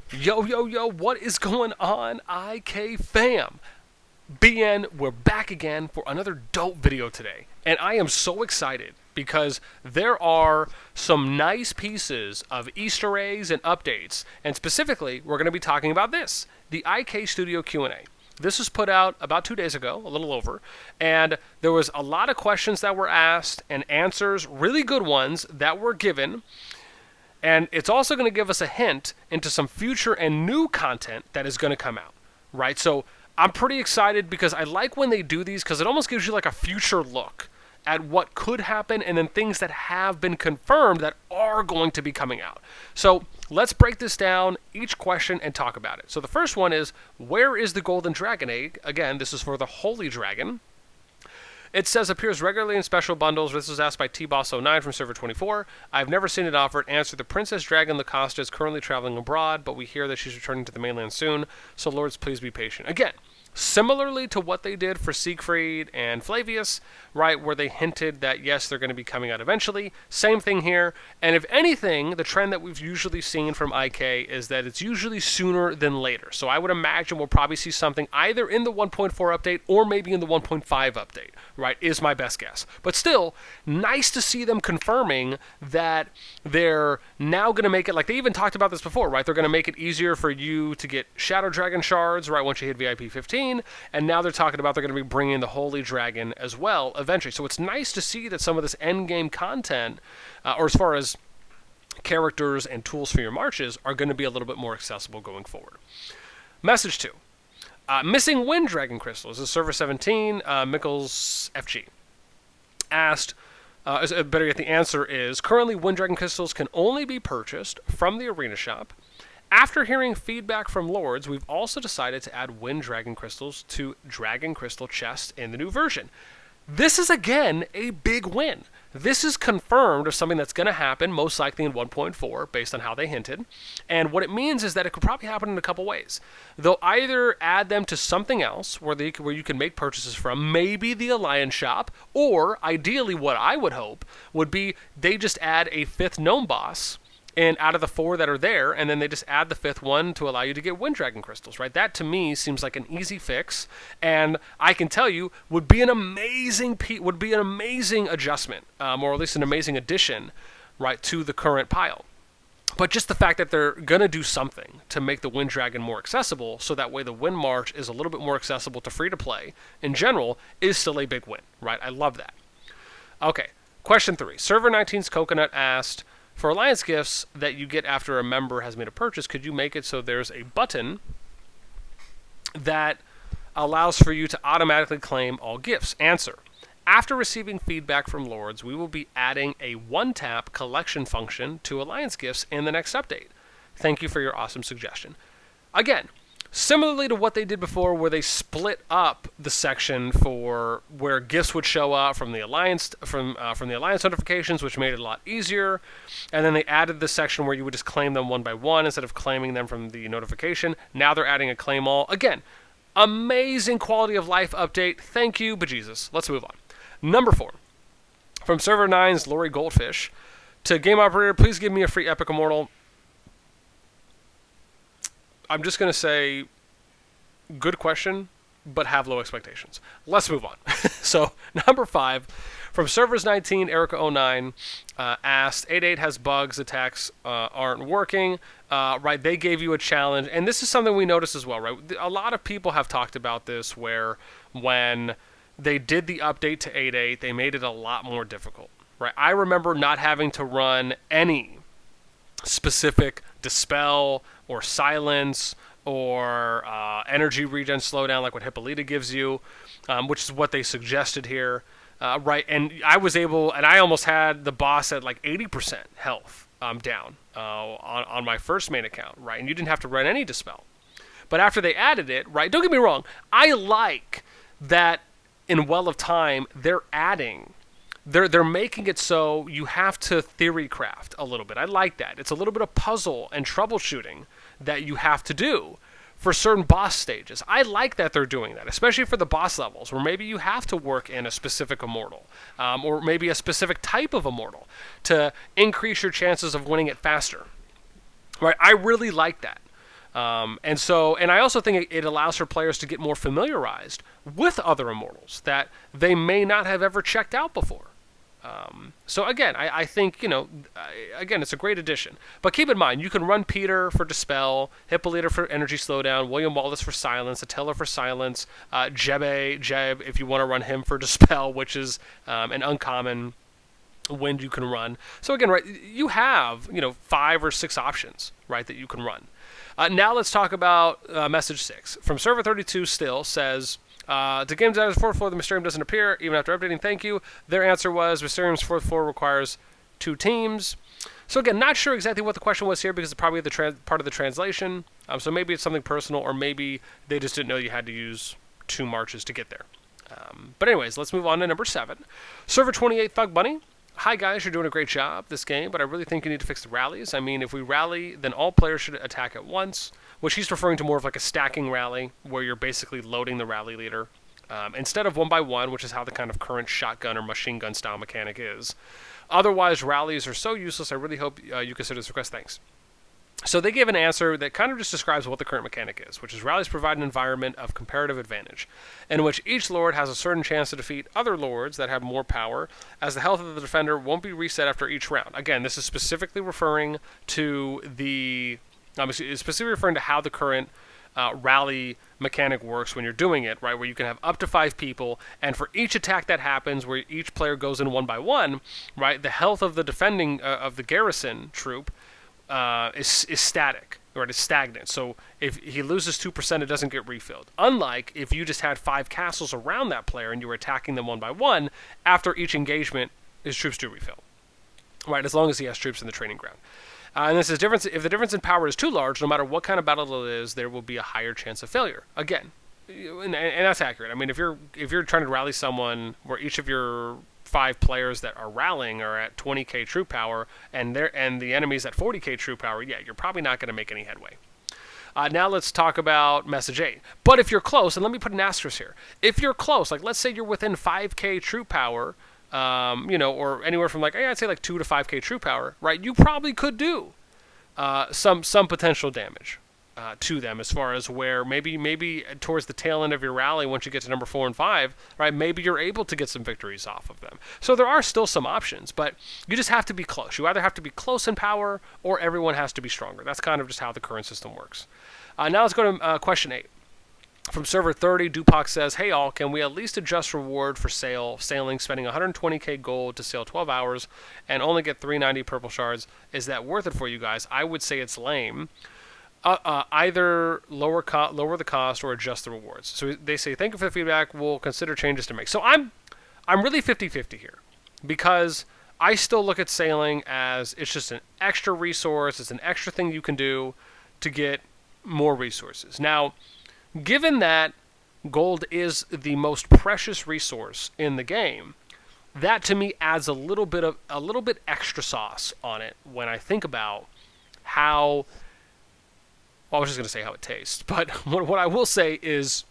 Yo, yo, yo, what is going on, IK fam? BN, we're back again for another dope video today. And I am so excited because there are some nice pieces of Easter eggs and updates. And specifically, we're going to be talking about this, the IK Studio Q&A. This was put out about 2 days ago, a little over, and there was a lot of questions that were asked and answers, really good ones, that were given. And it's also going to give us a hint into some future and new content that is going to come out, right? So I'm pretty excited because I like when they do these because it almost gives you like a future look at what could happen and then things that have been confirmed that are going to be coming out. So let's break this down, each question, and talk about it. So the first one is, where is the golden dragon egg? Again, this is for the holy dragon. It says appears regularly in special bundles. This was asked by tboss09 from server 24. I've never seen it offered. Answer: the Princess Dragon Lacosta is currently traveling abroad, but we hear that she's returning to the mainland soon. So lords, please be patient. Again, similarly to what they did for Siegfried and Flavius, right, where they hinted that yes, they're going to be coming out eventually. Same thing here. And if anything, the trend that we've usually seen from IK is that it's usually sooner than later. So I would imagine we'll probably see something either in the 1.4 update or maybe in the 1.5 update, right, is my best guess. But still, nice to see them confirming that they're now going to make it, like they even talked about this before, right? They're going to make it easier for you to get Shadow Dragon shards, right, once you hit VIP 15. And now they're talking about they're going to be bringing the Holy Dragon as well eventually. So it's nice to see that some of this endgame content, or as far as characters and tools for your marches, are going to be a little bit more accessible going forward. Message 2. Missing Wind Dragon Crystals. This is Server 17, Mickles FG. Asked, better yet, the answer is, currently Wind Dragon Crystals can only be purchased from the Arena Shop. After hearing feedback from Lords, we've also decided to add Wind Dragon Crystals to Dragon Crystal Chest in the new version. This is, again, a big win. This is confirmed of something that's going to happen, most likely in 1.4, based on how they hinted. And what it means is that it could probably happen in a couple ways. They'll either add them to something else where you can make purchases from, maybe the Alliance Shop, or ideally what I would hope would be they just add a 5th gnome boss and out of the 4 that are there, and then they just add the 5th one to allow you to get Wind Dragon Crystals, right? That, to me, seems like an easy fix, and I can tell you, would be an amazing adjustment, or at least an amazing addition, right, to the current pile. But just the fact that they're going to do something to make the Wind Dragon more accessible, so that way the Wind March is a little bit more accessible to free-to-play in general, is still a big win, right? I love that. Okay, question 3. Server 19's Coconut asked, for Alliance gifts that you get after a member has made a purchase, could you make it so there's a button that allows for you to automatically claim all gifts? Answer. After receiving feedback from Lords, we will be adding a one-tap collection function to Alliance gifts in the next update. Thank you for your awesome suggestion. Again, similarly to what they did before, where they split up the section for where gifts would show up from the Alliance notifications, which made it a lot easier, and then they added the section where you would just claim them one by one instead of claiming them from the notification. Now they're adding a claim all. Again, amazing quality of life update. Thank you, bejesus. Let's move on. Number 4, from Server 9's Lori Goldfish to Game Operator, please give me a free Epic Immortal. I'm just going to say, good question, but have low expectations. Let's move on. So, number 5, from Servers 19, Erica09 asked, 8.8 has bugs, attacks aren't working. Right, they gave you a challenge, and this is something we noticed as well, right? A lot of people have talked about this, where when they did the update to 8.8, they made it a lot more difficult, right? I remember not having to run any specific dispel or silence or energy regen slowdown like what Hippolyta gives you, which is what they suggested here, right? And I was able, and I almost had the boss at like 80% health down on my first main account, right? And you didn't have to run any dispel. But after they added it, right, don't get me wrong, I like that in Well of Time they're making it so you have to theory craft a little bit. I like that. It's a little bit of puzzle and troubleshooting that you have to do for certain boss stages. I like that they're doing that, especially for the boss levels, where maybe you have to work in a specific immortal, or maybe a specific type of immortal to increase your chances of winning it faster. Right? I really like that. And I also think it allows for players to get more familiarized with other immortals that they may not have ever checked out before. So again, I think, again, it's a great addition. But keep in mind, you can run Peter for Dispel, Hippolyta for Energy Slowdown, William Wallace for Silence, Attila for Silence, Jeb, if you want to run him for Dispel, which is an uncommon wind you can run. So again, right, you have, 5 or 6 options, right, that you can run. Now let's talk about message 6. From Server 32 still says... the game designers 4th floor, the Mysterium doesn't appear, even after updating, thank you. Their answer was, Mysterium's 4th floor requires 2 teams. So again, not sure exactly what the question was here because it's probably part of the translation. So maybe it's something personal, or maybe they just didn't know you had to use 2 marches to get there. But anyways, let's move on to number 7. Server 28, Thug Bunny. Hi guys, you're doing a great job this game, but I really think you need to fix the rallies. I mean, if we rally, then all players should attack at once, which he's referring to more of like a stacking rally, where you're basically loading the rally leader, instead of 1 by 1, which is how the kind of current shotgun or machine gun style mechanic is. Otherwise, rallies are so useless, I really hope you consider this request. Thanks. So they gave an answer that kind of just describes what the current mechanic is, which is rallies provide an environment of comparative advantage, in which each lord has a certain chance to defeat other lords that have more power, as the health of the defender won't be reset after each round. Again, this is specifically referring to how the current rally mechanic works when you're doing it, right? Where you can have up to 5 people, and for each attack that happens, where each player goes in 1 by 1, right? The health of the defending of the garrison troop is static, right? It's stagnant. So if he loses 2%, it doesn't get refilled. Unlike if you just had 5 castles around that player and you were attacking them 1 by 1, after each engagement, his troops do refill, right? As long as he has troops in the training ground. And this is difference. If the difference in power is too large, no matter what kind of battle it is, there will be a higher chance of failure. Again, and that's accurate. I mean, if you're trying to rally someone where each of your 5 players that are rallying are at 20k troop power, and the enemy's at 40k troop power, yeah, you're probably not going to make any headway. Now let's talk about message 8. But if you're close, and let me put an asterisk here. If you're close, like let's say you're within 5k troop power, or anywhere from I'd say 2 to 5k troop power, right? You probably could do some potential damage to them, as far as where maybe towards the tail end of your rally, once you get to number 4 and 5, right? Maybe you're able to get some victories off of them. So there are still some options, but you just have to be close. You either have to be close in power, or everyone has to be stronger. That's kind of just how the current system works. Now let's go to question 8. From Server 30, Dupac says, hey all, can we at least adjust reward for sailing, spending 120k gold to sail 12 hours and only get 390 purple shards? Is that worth it for you guys? I would say it's lame. Either lower the cost or adjust the rewards. So they say, thank you for the feedback, we'll consider changes to make. So I'm really 50-50 here, because I still look at sailing as it's just an extra resource, it's an extra thing you can do to get more resources. Now, given that gold is the most precious resource in the game, that to me adds a little bit extra sauce on it when I think about how... Well, I was just going to say how it tastes, but what I will say is,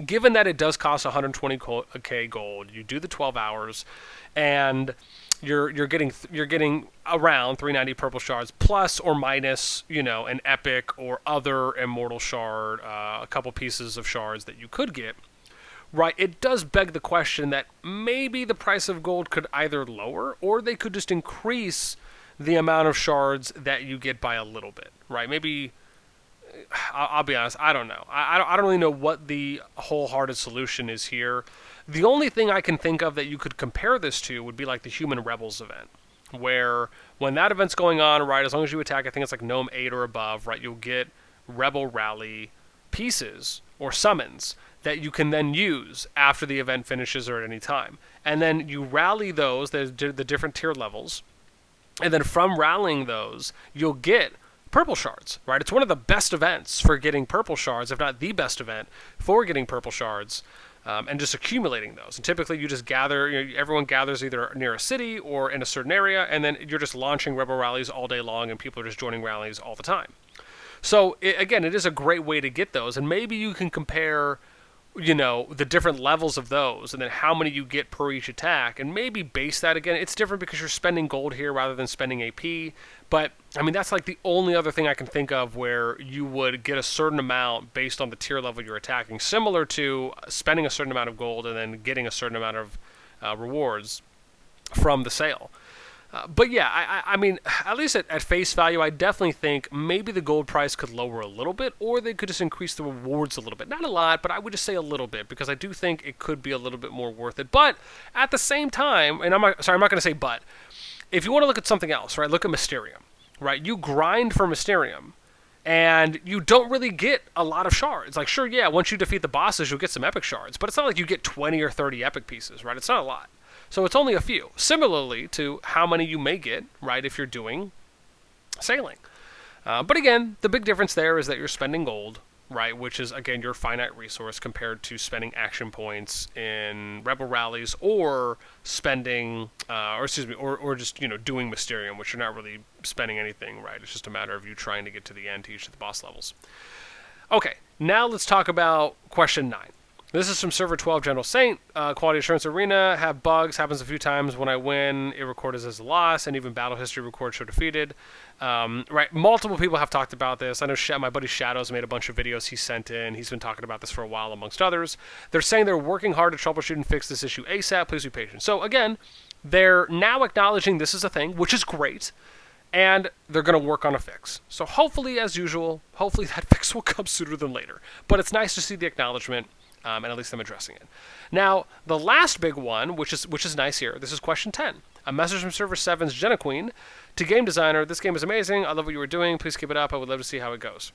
given that it does cost 120k gold, you do the 12 hours, and you're getting around 390 purple shards, plus or minus, an epic or other immortal shard, a couple pieces of shards that you could get, right? It does beg the question that maybe the price of gold could either lower, or they could just increase the amount of shards that you get by a little bit, right? Maybe... I'll be honest, I don't know. I don't really know what the wholehearted solution is here. The only thing I can think of that you could compare this to would be like the Human Rebels event, where when that event's going on, right, as long as you attack, I think it's like Gnome 8 or above, right, you'll get Rebel Rally pieces or summons that you can then use after the event finishes or at any time. And then you rally those, the different tier levels, and then from rallying those, you'll get purple shards, right? It's one of the best events for getting purple shards, if not the best event for getting purple shards, and just accumulating those. And typically you just gather, everyone gathers either near a city or in a certain area, and then you're just launching rebel rallies all day long, and people are just joining rallies all the time. So again, it is a great way to get those, and maybe you can compare, the different levels of those, and then how many you get per each attack, and maybe base that again. It's different because you're spending gold here rather than spending AP, But I mean, that's like the only other thing I can think of where you would get a certain amount based on the tier level you're attacking, similar to spending a certain amount of gold and then getting a certain amount of rewards from the sale. But yeah, I mean, at least at face value, I definitely think maybe the gold price could lower a little bit, or they could just increase the rewards a little bit. Not a lot, but I would just say a little bit, because I do think it could be a little bit more worth it. But at the same time, and I'm not going to say but, if you want to look at something else, right, look at Mysterium, right? You grind for Mysterium, and you don't really get a lot of shards. Like, sure, yeah, once you defeat the bosses, you'll get some epic shards, but it's not like you get 20 or 30 epic pieces, right? It's not a lot. So it's only a few. Similarly to how many you may get, right, if you're doing sailing. But again, the big difference there is that you're spending gold, right, which is, again, your finite resource compared to spending action points in Rebel Rallies or spending, or just, doing Mysterium, which you're not really spending anything, right? It's just a matter of you trying to get to the end to each of the boss levels. Okay, now let's talk about question 9. This is from Server 12 General Saint. Quality Assurance Arena, have bugs, happens a few times. When I win, it records as a loss, and even battle history records show defeated. Right, multiple people have talked about this. I know my buddy Shadows made a bunch of videos he sent in. He's been talking about this for a while, amongst others. They're saying they're working hard to troubleshoot and fix this issue ASAP. Please be patient. So again, they're now acknowledging this is a thing, which is great, and they're going to work on a fix. So hopefully, as usual, hopefully that fix will come sooner than later. But it's nice to see the acknowledgement. And at least I'm addressing it. Now, the last big one, which is nice here, this is question 10. A message from Server 7's Jenna Queen to game designer. This game is amazing. I love what you were doing. Please keep it up. I would love to see how it goes.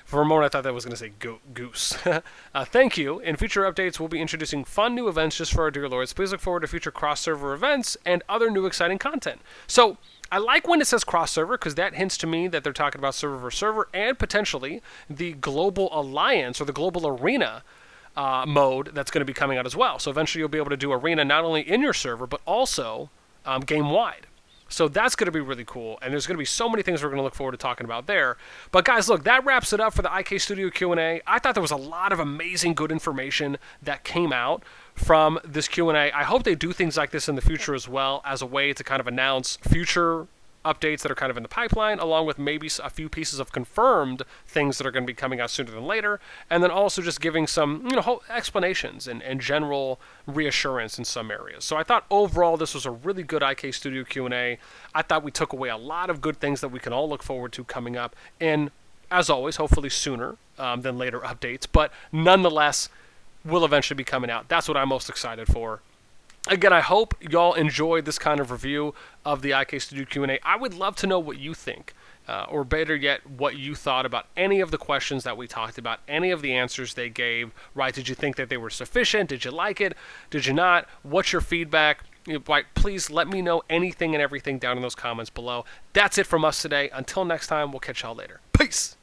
For a moment, I thought that was going to say goose. Thank you. In future updates, we'll be introducing fun new events just for our dear lords. Please look forward to future cross-server events and other new exciting content. So, I like when it says cross-server because that hints to me that they're talking about server versus server and potentially the global alliance or the global arena mode that's going to be coming out as well. So eventually you'll be able to do arena not only in your server but also game-wide. So that's going to be really cool, and there's going to be so many things we're going to look forward to talking about there. But guys, look, that wraps it up for the IK Studio Q&A. I thought there was a lot of amazing good information that came out from this Q&A. I hope they do things like this in the future as well as a way to kind of announce future updates that are kind of in the pipeline, along with maybe a few pieces of confirmed things that are going to be coming out sooner than later, and then also just giving some whole explanations and general reassurance in some areas. So I thought overall this was a really good IK Studio Q&A. I thought we took away a lot of good things that we can all look forward to coming up in, as always, hopefully sooner than later updates, but nonetheless will eventually be coming out. That's what I'm most excited for. Again, I hope y'all enjoyed this kind of review of the IK Studio Q&A. I would love to know what you think, or better yet, what you thought about any of the questions that we talked about, any of the answers they gave, right? Did you think that they were sufficient? Did you like it? Did you not? What's your feedback? Right, please let me know anything and everything down in those comments below. That's it from us today. Until next time, we'll catch y'all later. Peace!